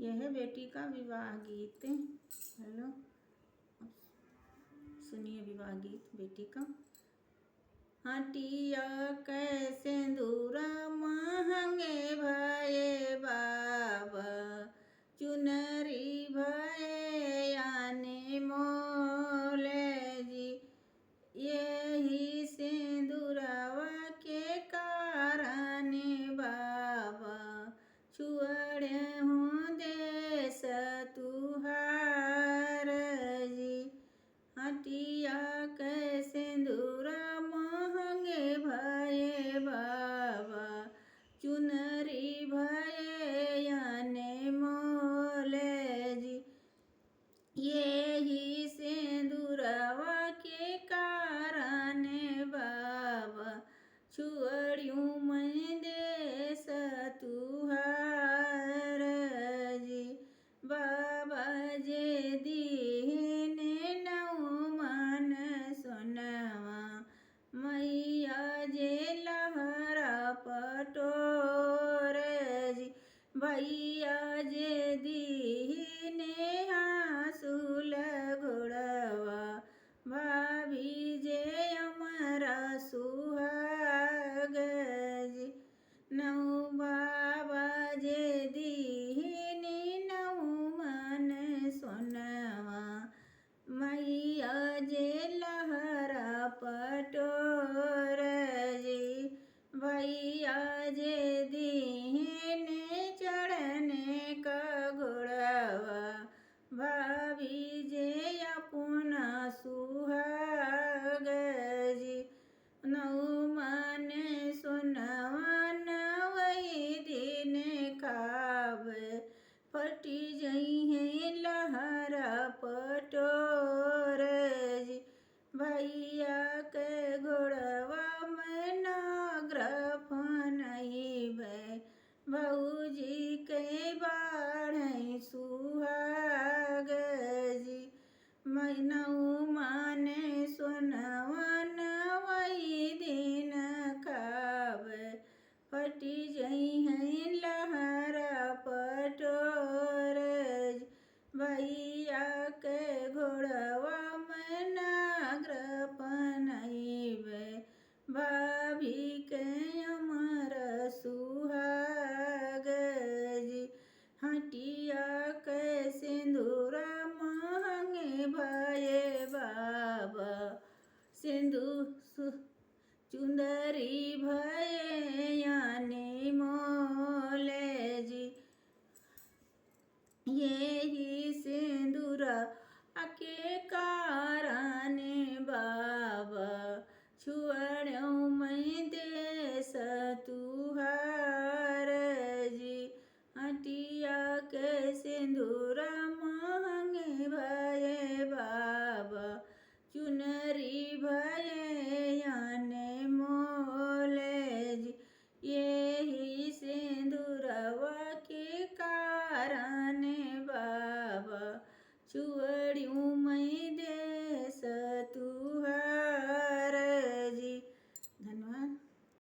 यह है बेटी का विवाह गीत। हेलो, सुनिए विवाह गीत बेटी का। हटिया कै सिंदूरा महंगे भये बाबा, चुनरी भये आने मोल जी। यही सिंदूरवा के कारण बाबा, छुअड़े हूँ देश तुहार जी। हटिया कै सिंदूरा महंगे भये बाबा, चुनरी भये आने मोल जी। यही सिंदूरवा के कारण बाबा, छुअड़ियूँ मैं देश तुहार जी। बाबा जे दीने नौ मन सोनवा, मैया जे लहरा पटोर जी। भैया जे दीने हासुल घोड़वा, भाभी जे अमरा सुहाग जी। नौ बाबा जे दीनी नौ मन सोनवा, मैया जे लहरा पटोर जी। भैया जे दीने चढ़ने का घोड़वा, भाभी जे अपना सुहाग जी। नौ मन सोनवा नवई दिन खावे, फटी जइहे लहरा पटोर जी। भैया के घोड़वा में नागर फनइबे, भौजी के बाढ़ सुहाग जी। नौ माने सोनवा नवई दिन खावे, फटी जइहे लहरा पटोर जी। भैया के घोड़वा में नागर फनइबे, भाभी के अमर सुहाग जी। हटिया के सिंदूरा महंगे भये बाबा, चुंदरी भये आने मोल जी। यही सिंदूरा के कारण बाबा, छुअड़ूँ मैं देश तुहार जी। हटिया के सिंदूरा महंगे भये बाबा, चुनरी भये आने मोल जी। यही सिंदूरवा के कारण बाबा, छुअड़ियूँ